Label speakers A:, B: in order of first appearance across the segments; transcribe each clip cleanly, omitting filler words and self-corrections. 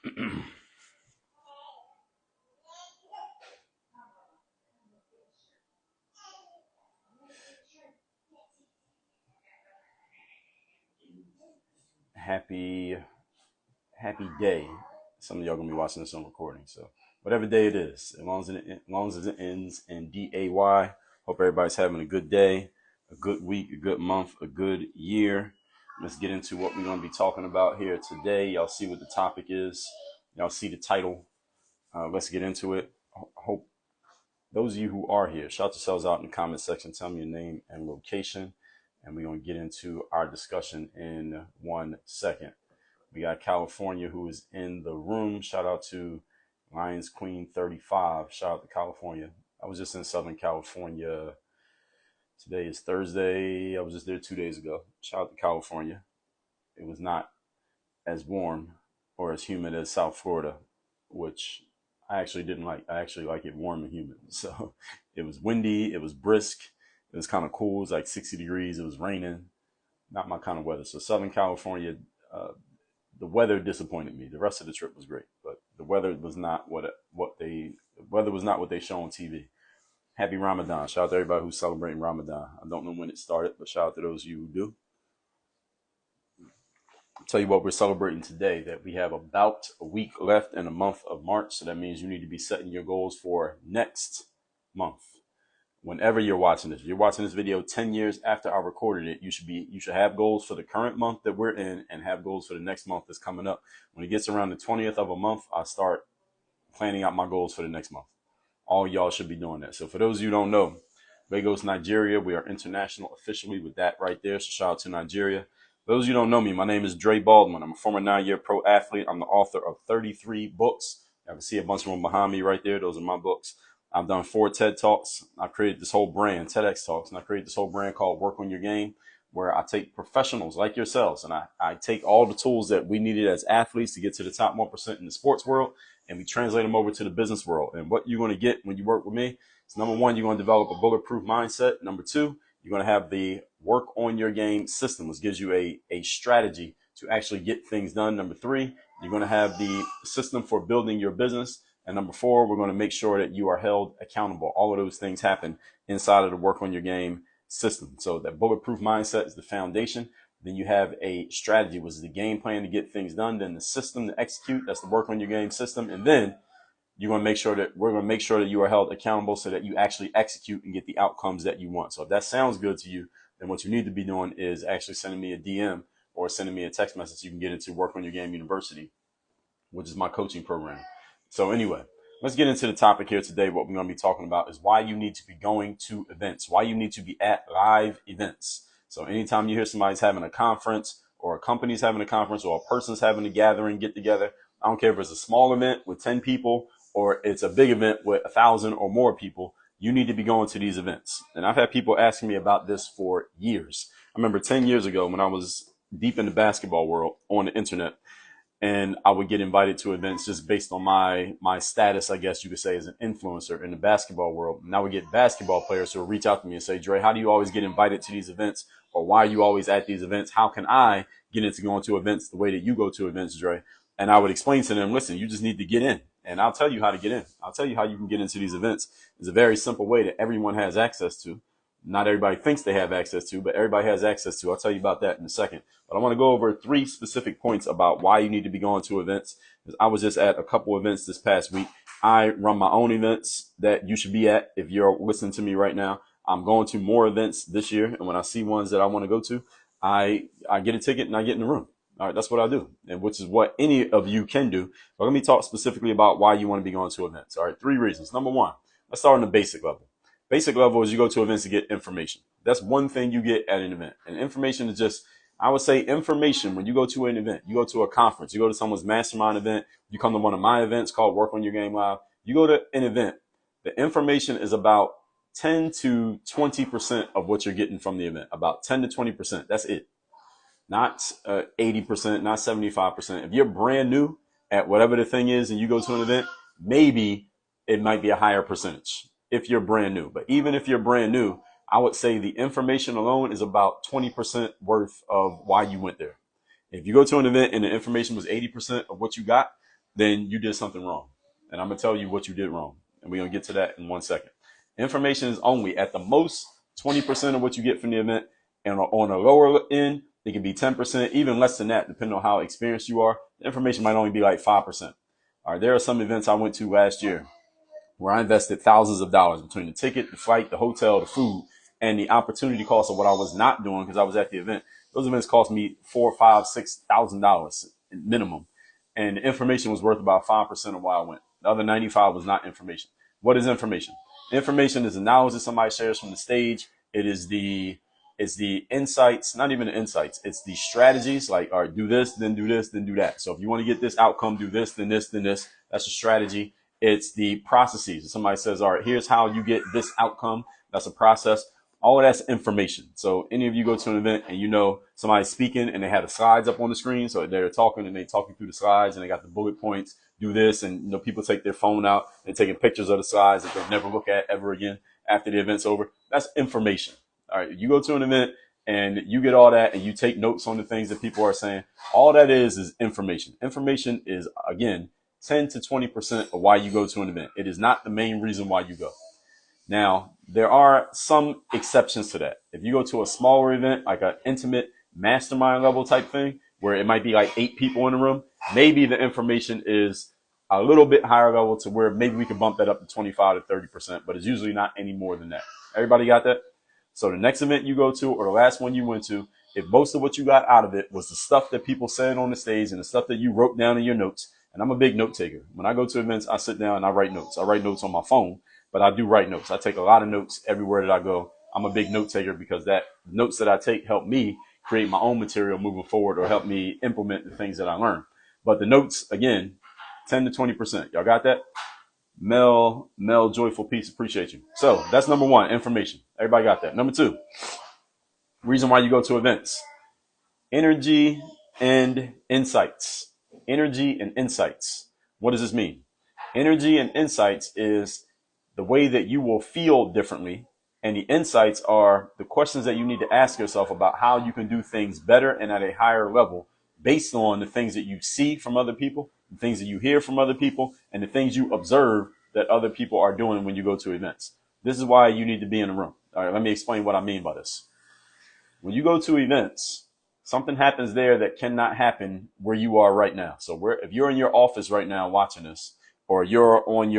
A: happy happy day. Some of y'all gonna be watching this on recording, so whatever day it is, as long as it ends in DAY. Hope everybody's having a good day, a good week, a good month, a good year. Let's get into what we're gonna be talking about here today. Y'all see what the topic is. Y'all see the title. Let's get into it. Hope those of you who are here, shout yourselves out in the comment section. Tell me your name and location, and we're gonna get into our discussion in 1 second. We got California who is in the room. Shout out to Lions Queen 35. Shout out to California. I was just in Southern California. Today is Thursday. I was just there 2 days ago. Shout out to California. It was not as warm or as humid as South Florida, which I actually didn't like. I actually like it warm and humid. So it was windy. It was brisk. It was kind of cool. It was like 60 degrees. It was raining. Not my kind of weather. So Southern California, the weather disappointed me. The rest of the trip was great, but the weather was not what they show on TV. Happy Ramadan. Shout out to everybody who's celebrating Ramadan. I don't know when it started, but shout out to those of you who do. I'll tell you what we're celebrating today, that we have about a week left in the month of March. So that means you need to be setting your goals for next month. Whenever you're watching this, if you're watching this video 10 years after I recorded it, you should have goals for the current month that we're in and have goals for the next month that's coming up. When it gets around the 20th of a month, I start planning out my goals for the next month. All y'all should be doing that. So for those of you who don't know, Lagos, Nigeria, we are international officially with that right there. So shout out to Nigeria. For those of you who don't know me, my name is Dre Baldwin. I'm a former 9-year pro athlete. I'm the author of 33 books. You can see a bunch of them behind me right there. Those are my books. I've done 4 TED Talks. I created this whole brand, TEDx Talks, and I created this whole brand called Work on Your Game, where I take professionals like yourselves and I take all the tools that we needed as athletes to get to the top 1% in the sports world, and we translate them over to the business world. And what you're going to get when you work with me is, number one, you're going to develop a bulletproof mindset. Number two, you're going to have the Work on Your Game system, which gives you a strategy to actually get things done. Number three, you're going to have the system for building your business. And number four, we're going to make sure that you are held accountable. All of those things happen inside of the Work on Your Game system. So that bulletproof mindset is the foundation. Then you have a strategy, which is the game plan to get things done. Then the system to execute, that's the Work on Your Game system. And then we're going to make sure that you are held accountable so that you actually execute and get the outcomes that you want. So if that sounds good to you, then what you need to be doing is actually sending me a DM or sending me a text message. You can get into Work on Your Game University, which is my coaching program. So anyway, let's get into the topic here today. What we're going to be talking about is why you need to be going to events, why you need to be at live events. So anytime you hear somebody's having a conference or a company's having a conference or a person's having a gathering, get together, I don't care if it's a small event with 10 people or it's a big event with 1,000 or more people, you need to be going to these events. And I've had people asking me about this for years. I remember 10 years ago when I was deep in the basketball world on the internet, and I would get invited to events just based on my status, I guess you could say, as an influencer in the basketball world. And I would get basketball players who would reach out to me and say, Dre, how do you always get invited to these events? Or why are you always at these events? How can I get into going to events the way that you go to events, Dre? And I would explain to them, listen, you just need to get in. And I'll tell you how to get in. I'll tell you how you can get into these events. It's a very simple way that everyone has access to. Not everybody thinks they have access to, but everybody has access to. I'll tell you about that in a second. But I want to go over 3 specific points about why you need to be going to events. I was just at a couple events this past week. I run my own events that you should be at if you're listening to me right now. I'm going to more events this year, and when I see ones that I want to go to, I get a ticket and I get in the room. All right, that's what I do, and which is what any of you can do. But let me talk specifically about why you want to be going to events. All right, 3 reasons. Number one, let's start on the basic level. Basic level is you go to events to get information. That's one thing you get at an event. And information is just, I would say information when you go to an event. You go to a conference, you go to someone's mastermind event, you come to one of my events called Work on Your Game Live. You go to an event, the information is about 10 to 20% of what you're getting from the event. About 10 to 20%. That's it. Not 80%, not 75%. If you're brand new at whatever the thing is and you go to an event, maybe it might be a higher percentage if you're brand new. But even if you're brand new, I would say the information alone is about 20% worth of why you went there. If you go to an event and the information was 80% of what you got, then you did something wrong. And I'm going to tell you what you did wrong. And we're going to get to that in 1 second. Information is only at the most 20% of what you get from the event. And on a lower end, it can be 10%, even less than that, depending on how experienced you are. The information might only be like 5%. All right, there are some events I went to last year where I invested thousands of dollars between the ticket, the flight, the hotel, the food, and the opportunity cost of what I was not doing because I was at the event. Those events cost me $4,000, $5,000, $6,000 minimum. And the information was worth about 5% of why I went. The other 95 was not information. What is information? Information is the knowledge that somebody shares from the stage. It's the insights, not even the insights. It's the strategies, like, all right, do this, then do this, then do that. So if you want to get this outcome, do this, then this, then this. That's a strategy. It's the processes. Somebody says, all right, here's how you get this outcome. That's a process. All of that's information. So any of you go to an event and you know somebody's speaking and they have the slides up on the screen. So they're talking and they talking through the slides and they got the bullet points, do this. And, you know, people take their phone out and taking pictures of the slides that they'll never look at ever again after the event's over. That's information. All right, you go to an event and you get all that and you take notes on the things that people are saying. All that is information. Information is, again, 10 to 20% of why you go to an event. It is not the main reason why you go. Now, there are some exceptions to that. If you go to a smaller event, like an intimate mastermind level type thing, where it might be like 8 people in the room, maybe the information is a little bit higher level to where maybe we can bump that up to 25 to 30%, but it's usually not any more than that. Everybody got that? So the next event you go to or the last one you went to, if most of what you got out of it was the stuff that people said on the stage and the stuff that you wrote down in your notes, and I'm a big note taker. When I go to events, I sit down and I write notes. I write notes on my phone, but I do write notes. I take a lot of notes everywhere that I go. I'm a big note taker because that notes that I take help me create my own material moving forward or help me implement the things that I learn. But the notes, again, 10 to 20%. Y'all got that? Mel, Joyful Peace, appreciate you. So that's number 1, information. Everybody got that. Number 2, reason why you go to events: energy and insights. Energy and insights. What does this mean? Energy and insights is the way that you will feel differently. And the insights are the questions that you need to ask yourself about how you can do things better and at a higher level based on the things that you see from other people, the things that you hear from other people, and the things you observe that other people are doing when you go to events. This is why you need to be in a room. All right, let me explain what I mean by this. When you go to events, something happens there that cannot happen where you are right now. So if you're in your office right now watching this, or you're in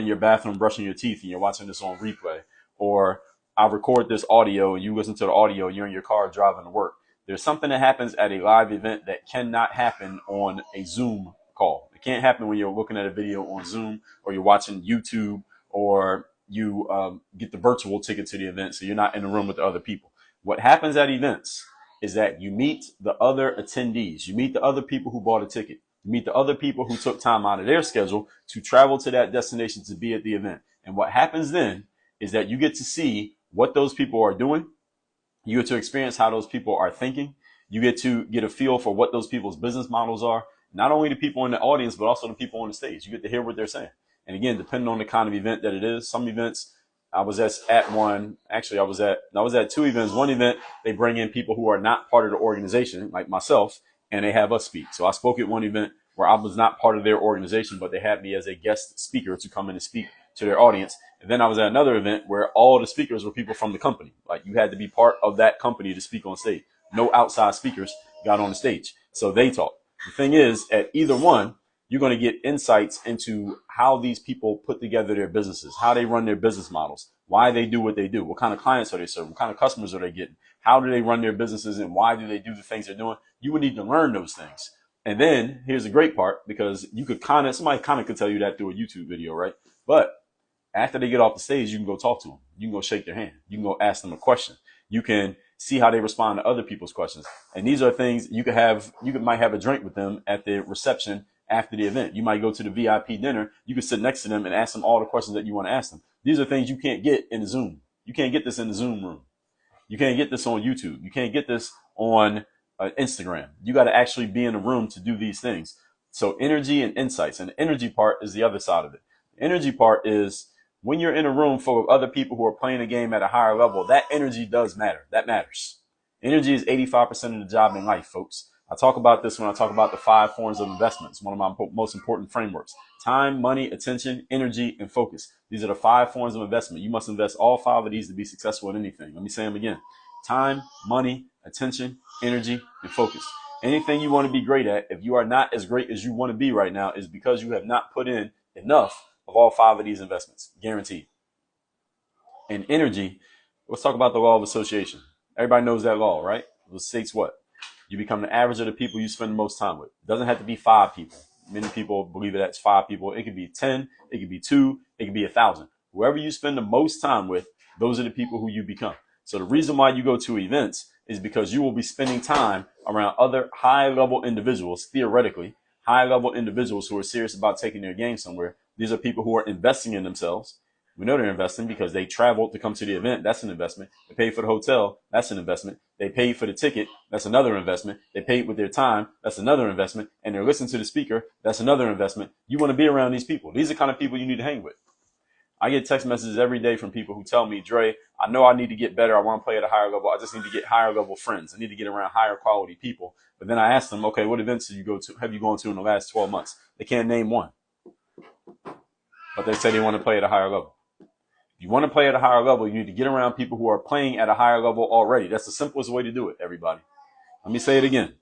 A: your bathroom brushing your teeth and you're watching this on replay, or I record this audio and you listen to the audio, you're in your car driving to work. There's something that happens at a live event that cannot happen on a Zoom call. It can't happen when you're looking at a video on Zoom or you're watching YouTube or you get the virtual ticket to the event, so you're not in the room with the other people. What happens at events is that you meet the other attendees. You meet the other people who bought a ticket. You meet the other people who took time out of their schedule to travel to that destination to be at the event. And what happens then is that you get to see what those people are doing. You get to experience how those people are thinking. You get to get a feel for what those people's business models are. Not only the people in the audience, but also the people on the stage. You get to hear what they're saying. And again, depending on the kind of event that it is, some events, I was at 2 events. One event, they bring in people who are not part of the organization, like myself, and they have us speak. So I spoke at one event where I was not part of their organization, but they had me as a guest speaker to come in and speak to their audience. And then I was at another event where all the speakers were people from the company. Like, you had to be part of that company to speak on stage. No outside speakers got on the stage. So they talked. The thing is, at either one, you're going to get insights into how these people put together their businesses, how they run their business models, why they do what they do, what kind of clients are they serving, what kind of customers are they getting, how do they run their businesses, and why do they do the things they're doing. You would need to learn those things. And then here's the great part, because somebody could tell you that through a YouTube video, right? But after they get off the stage, you can go talk to them. You can go shake their hand. You can go ask them a question. You can see how they respond to other people's questions. And these are things you might have a drink with them at the reception after the event. You might go to the VIP dinner. You can sit next to them and ask them all the questions that you want to ask them. These are things you can't get in Zoom. You can't get this in the Zoom room. You can't get this on YouTube. You can't get this on Instagram. You got to actually be in a room to do these things. So energy and insights. And the energy part is the other side of it. The energy part is when you're in a room full of other people who are playing a game at a higher level, that energy does matter. That matters. Energy is 85% of the job in life, folks. I talk about this when I talk about the 5 forms of investments, one of my most important frameworks: time, money, attention, energy, and focus. These are the 5 forms of investment. You must invest all 5 of these to be successful in anything. Let me say them again: time, money, attention, energy, and focus. Anything you want to be great at, if you are not as great as you want to be right now, is because you have not put in enough of all 5 of these investments. Guaranteed. And energy, let's talk about the law of association. Everybody knows that law, right? It states what? You become the average of the people you spend the most time with. It doesn't have to be 5 people. Many people believe that's 5 people. It could be 10, it could be 2, it could be 1,000. Whoever you spend the most time with, those are the people who you become. So the reason why you go to events is because you will be spending time around other high-level individuals, theoretically, high-level individuals who are serious about taking their game somewhere. These are people who are investing in themselves. We know they're investing because they traveled to come to the event. That's an investment. They paid for the hotel. That's an investment. They paid for the ticket. That's another investment. They paid with their time. That's another investment. And they're listening to the speaker. That's another investment. You want to be around these people. These are the kind of people you need to hang with. I get text messages every day from people who tell me, Dre, I know I need to get better. I want to play at a higher level. I just need to get higher level friends. I need to get around higher quality people. But then I ask them, okay, what events have you gone to in the last 12 months? They can't name one. But they say they want to play at a higher level. If you want to play at a higher level, you need to get around people who are playing at a higher level already. That's the simplest way to do it, everybody. Let me say it again.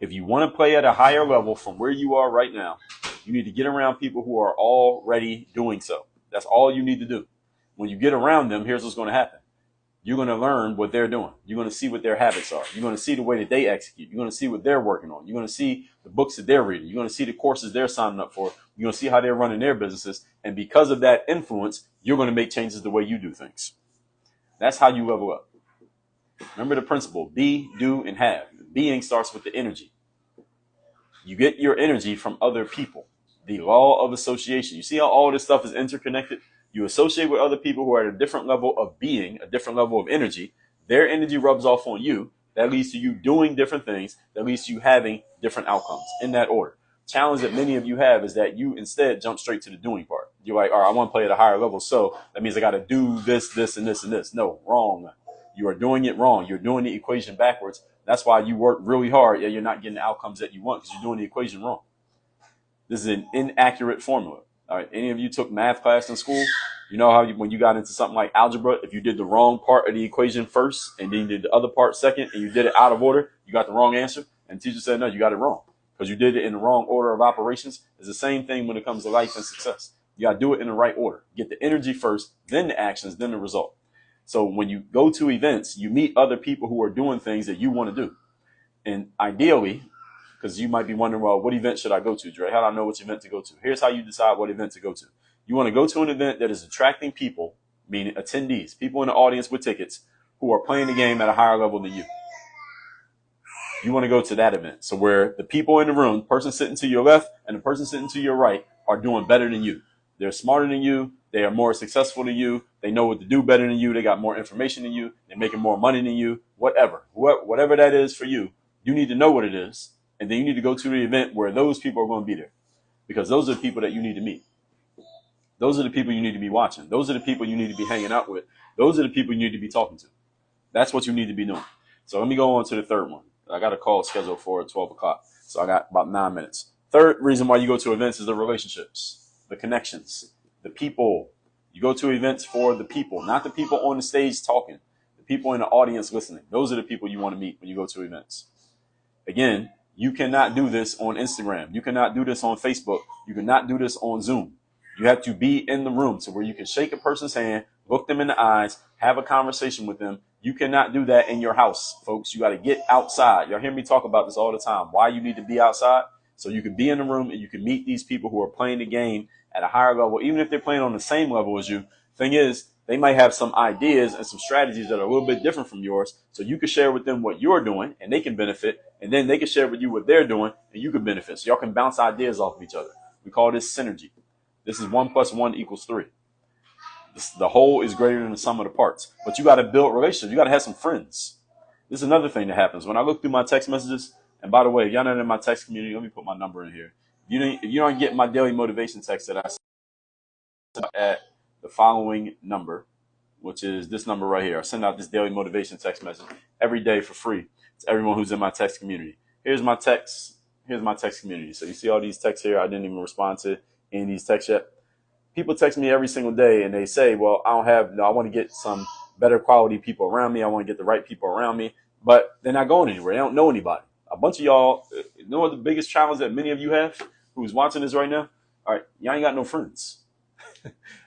A: If you want to play at a higher level from where you are right now, you need to get around people who are already doing so. That's all you need to do. When you get around them, here's what's going to happen. You're going to learn what they're doing. You're going to see what their habits are. You're going to see the way that they execute. You're going to see what they're working on. You're going to see the books that they're reading. You're going to see the courses they're signing up for. You're going to see how they're running their businesses. And because of that influence, you're going to make changes the way you do things. That's how you level up. Remember the principle: be, do, and have. Being starts with the energy. You get your energy from other people. The law of association. You see how all this stuff is interconnected? You associate with other people who are at a different level of being, a different level of energy. Their energy rubs off on you. That leads to you doing different things. That leads to you having different outcomes in that order. Challenge that many of you have is that you instead jump straight to the doing part. You're like, all right, I want to play at a higher level. So that means I got to do this, this, and this, and this. No, wrong. You are doing it wrong. You're doing the equation backwards. That's why you work really hard. Yeah, you're not getting the outcomes that you want because you're doing the equation wrong. This is an inaccurate formula. All right. Any of you took math class in school? You know how when you got into something like algebra, if you did the wrong part of the equation first and then you did the other part second and you did it out of order, you got the wrong answer. And the teacher said, no, you got it wrong because you did it in the wrong order of operations. It's the same thing when it comes to life and success. You got to do it in the right order. Get the energy first, then the actions, then the result. So when you go to events, you meet other people who are doing things that you want to do. And ideally, because you might be wondering, well, what event should I go to, Dre? How do I know which event to go to? Here's how you decide what event to go to. You want to go to an event that is attracting people, meaning attendees, people in the audience with tickets who are playing the game at a higher level than you. You want to go to that event. So where the people in the room, the person sitting to your left and the person sitting to your right, are doing better than you. They're smarter than you. They are more successful than you. They know what to do better than you. They got more information than you. They're making more money than you. Whatever that is for you, you need to know what it is. And then you need to go to the event where those people are going to be there, because those are the people that you need to meet. Those are the people you need to be watching. Those are the people you need to be hanging out with. Those are the people you need to be talking to. That's what you need to be doing. So let me go on to the third one. I got a call scheduled for 12 o'clock. So I got about 9 minutes. Third reason why you go to events is the relationships, the connections, the people. You go to events for the people, not the people on the stage talking, the people in the audience listening. Those are the people you want to meet when you go to events. Again, you cannot do this on Instagram. You cannot do this on Facebook. You cannot do this on Zoom. You have to be in the room to where you can shake a person's hand, look them in the eyes, have a conversation with them. You cannot do that in your house, folks. You got to get outside. Y'all hear me talk about this all the time. Why you need to be outside? So you can be in the room and you can meet these people who are playing the game at a higher level, even if they're playing on the same level as you. Thing is, they might have some ideas and some strategies that are a little bit different from yours. So you can share with them what you're doing and they can benefit. And then they can share with you what they're doing and you can benefit. So y'all can bounce ideas off of each other. We call this synergy. This is 1 + 1 = 3. The whole is greater than the sum of the parts. But you got to build relationships. You got to have some friends. This is another thing that happens. When I look through my text messages, and by the way, if y'all not in my text community, let me put my number in here. If you don't get my daily motivation text that I send at the following number, which is this number right here. I send out this daily motivation text message every day for free to everyone who's in my text community. Here's my text. Here's my text community. So you see all these texts here. I didn't even respond to any of these texts yet. People text me every single day and they say, well, I don't have, no, I want to get some better quality people around me. I want to get the right people around me, but they're not going anywhere. They don't know anybody. A bunch of y'all, you know what the biggest challenge that many of you have who's watching this right now? All right, y'all ain't got no friends.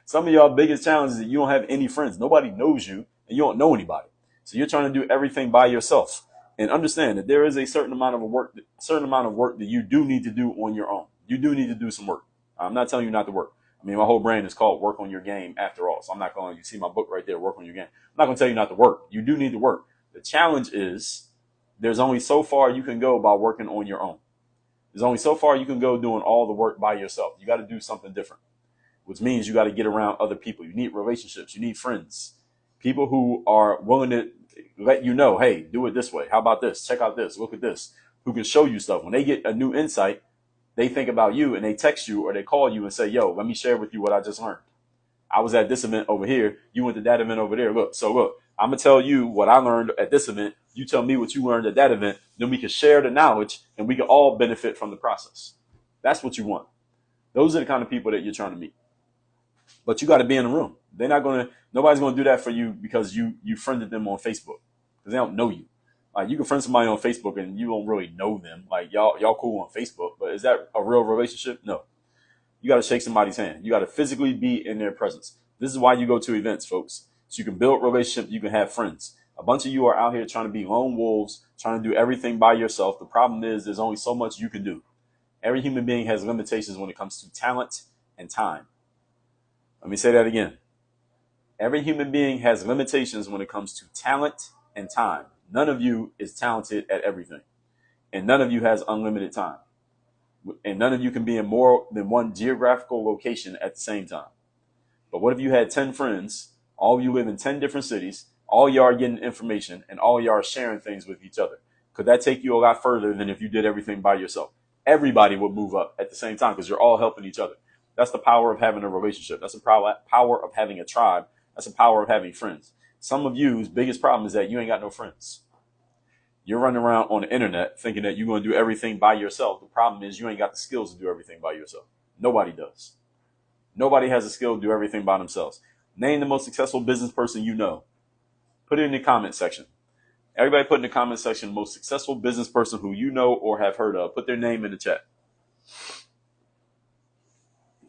A: Some of y'all biggest challenge is that you don't have any friends. Nobody knows you and you don't know anybody. So you're trying to do everything by yourself. And understand that there is a certain amount of work that you do need to do on your own. You do need to do some work. I'm not telling you not to work. I mean, my whole brand is called Work on Your Game after all. So I'm not going to, you see my book right there, Work on Your Game. I'm not going to tell you not to work. You do need to work. The challenge is there's only so far you can go by working on your own. There's only so far you can go doing all the work by yourself. You got to do something different, which means you got to get around other people. You need relationships. You need friends, people who are willing to let you know, hey, do it this way. How about this? Check out this. Look at this. Who can show you stuff. When they get a new insight, they think about you and they text you or they call you and say, yo, let me share with you what I just learned. I was at this event over here. You went to that event over there. Look, I'm going to tell you what I learned at this event. You tell me what you learned at that event. Then we can share the knowledge and we can all benefit from the process. That's what you want. Those are the kind of people that you're trying to meet. But you got to be in the room. Nobody's going to do that for you because you friended them on Facebook because they don't know you. Like you can friend somebody on Facebook and you don't really know them. Like y'all cool on Facebook, but is that a real relationship? No. You got to shake somebody's hand. You got to physically be in their presence. This is why you go to events, folks. So you can build relationships. You can have friends. A bunch of you are out here trying to be lone wolves, trying to do everything by yourself. The problem is there's only so much you can do. Every human being has limitations when it comes to talent and time. Let me say that again. Every human being has limitations when it comes to talent and time. None of you is talented at everything. And none of you has unlimited time. And none of you can be in more than one geographical location at the same time. But what if you had 10 friends, all of you live in 10 different cities, all y'all are getting information, and all y'all are sharing things with each other? Could that take you a lot further than if you did everything by yourself? Everybody would move up at the same time because you're all helping each other. That's the power of having a relationship. That's the power of having a tribe. That's the power of having friends. Some of you's biggest problem is that you ain't got no friends. You're running around on the internet thinking that you're going to do everything by yourself. The problem is you ain't got the skills to do everything by yourself. Nobody does. Nobody has the skill to do everything by themselves. Name the most successful business person you know. Put it in the comment section. Everybody put in the comment section most successful business person who you know or have heard of. Put their name in the chat.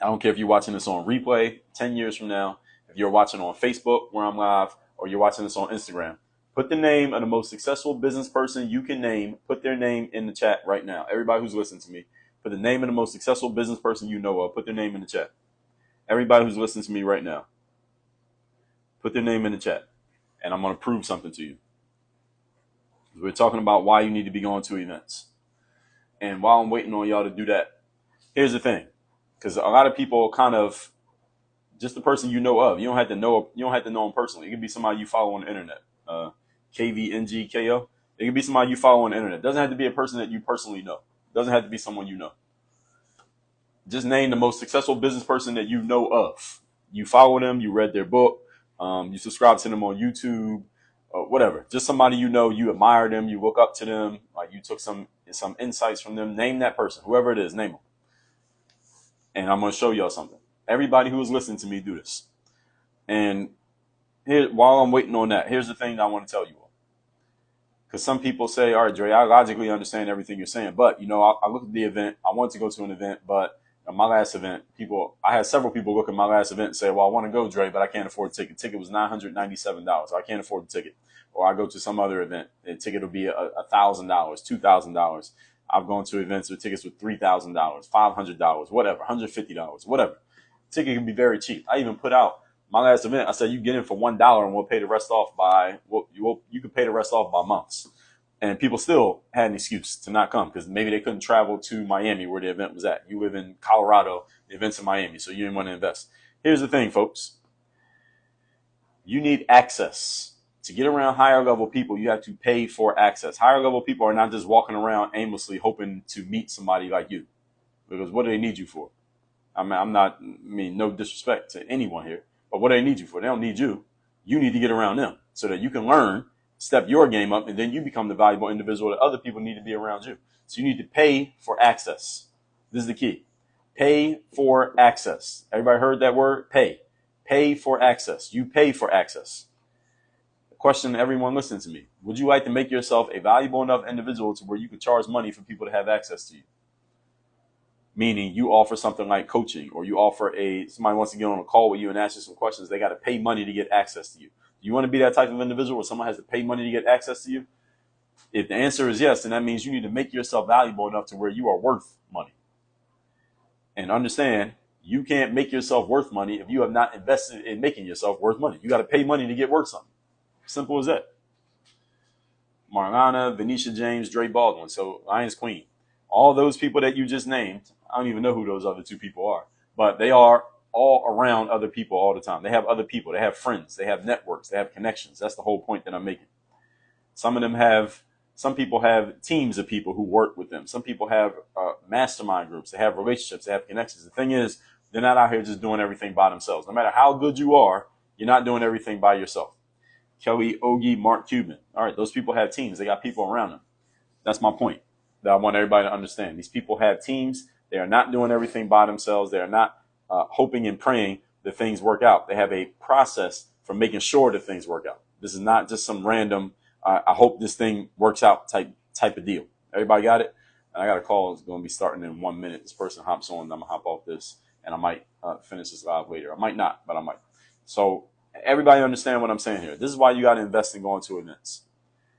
A: I don't care if you're watching this on replay 10 years from now, if you're watching on Facebook where I'm live, or you're watching this on Instagram. Put the name of the most successful business person you can name. Put their name in the chat right now. Everybody who's listening to me, put the name of the most successful business person you know of. Put their name in the chat. Everybody who's listening to me right now, put their name in the chat. And I'm going to prove something to you. We're talking about why you need to be going to events. And while I'm waiting on y'all to do that, here's the thing. Because a lot of people kind of, just the person you know of. You don't have to know them personally. It could be somebody you follow on the internet. KVNGKO. It could be somebody you follow on the internet. It doesn't have to be a person that you personally know. It doesn't have to be someone you know. Just name the most successful business person that you know of. You follow them, you read their book, you subscribe to them on YouTube, whatever. Just somebody you know, you admire them, you look up to them, like you took some insights from them. Name that person, whoever it is, name them. And I'm going to show y'all something. Everybody who is listening to me do this. And here, while I'm waiting on that, here's the thing that I want to tell you all. Because some people say, all right, Dre, I logically understand everything you're saying. But, I looked at the event. I wanted to go to an event, but my last event, I had several people look at my last event and say, well, I want to go, Dre, but I can't afford a ticket. The ticket was $997. I can't afford the ticket. Or I go to some other event. The ticket will be $1,000, $2,000. I've gone to events with tickets with $3,000, $500, whatever, $150, whatever. Ticket can be very cheap. I even put out my last event. I said, you get in for $1 and we'll pay the rest off you can pay the rest off by months. And people still had an excuse to not come because maybe they couldn't travel to Miami where the event was at. You live in Colorado, the event's in Miami, so you didn't want to invest. Here's the thing, folks. You need access. To get around higher level people, you have to pay for access. Higher level people are not just walking around aimlessly hoping to meet somebody like you. Because what do they need you for? No disrespect to anyone here, but what do they need you for? They don't need you. You need to get around them so that you can learn step your game up, and then you become the valuable individual that other people need to be around you. So you need to pay for access. This is the key. Pay for access. Everybody heard that word? Pay. Pay for access. You pay for access. The question to everyone listening to me: would you like to make yourself a valuable enough individual to where you could charge money for people to have access to you? Meaning you offer something like coaching, or you offer somebody wants to get on a call with you and ask you some questions. They got to pay money to get access to you. Do you want to be that type of individual where someone has to pay money to get access to you? If the answer is yes, then that means you need to make yourself valuable enough to where you are worth money. And understand, you can't make yourself worth money if you have not invested in making yourself worth money. You got to pay money to get worth something. Simple as that. Mariana, Venetia James, Dre Baldwin. So Lion's Queen. All those people that you just named, I don't even know who those other two people are, but they are all around other people all the time. They have other people. They have friends. They have networks. They have connections. That's the whole point that I'm making. Some people have teams of people who work with them. Some people have mastermind groups. They have relationships. They have connections. The thing is, they're not out here just doing everything by themselves. No matter how good you are, you're not doing everything by yourself. Kelly, Ogie, Mark Cuban. All right, those people have teams. They got people around them. That's my point that I want everybody to understand. These people have teams. They are not doing everything by themselves. They are not hoping and praying that things work out. They have a process for making sure that things work out. This is not just some random, I hope this thing works out type of deal. Everybody got it? And I got a call. It's going to be starting in 1 minute. This person hops on. I'm going to hop off this, and I might finish this live later. I might not, but I might. So everybody understand what I'm saying here. This is why you got to invest in going to events.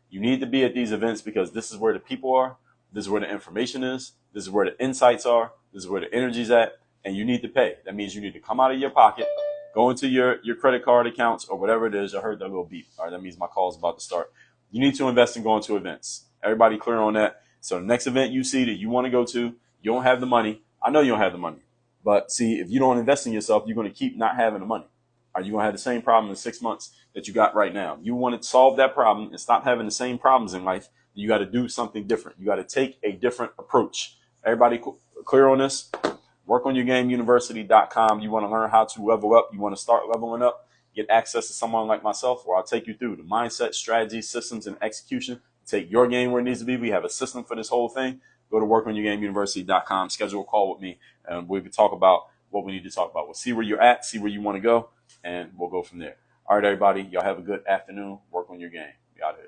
A: You need to be at these events because this is where the people are. This is where the information is. This is where the insights are. This is where the energy's at. And you need to pay. That means you need to come out of your pocket, go into your credit card accounts or whatever it is. I heard that little beep. All right, that means my call is about to start. You need to invest in going to events. Everybody clear on that? So the next event you see that you want to go to, you don't have the money. I know you don't have the money. But see, if you don't invest in yourself, you're going to keep not having the money. Are you going to have the same problem in 6 months that you got right now? You want to solve that problem and stop having the same problems in life. You got to do something different. You got to take a different approach. Everybody clear on this? WorkOnYourGameUniversity.com. You want to learn how to level up. You want to start leveling up. Get access to someone like myself where I'll take you through the mindset, strategy, systems, and execution. Take your game where it needs to be. We have a system for this whole thing. Go to WorkOnYourGameUniversity.com. Schedule a call with me, and we can talk about what we need to talk about. We'll see where you're at, see where you want to go, and we'll go from there. All right, everybody. Y'all have a good afternoon. Work on your game. Be out here.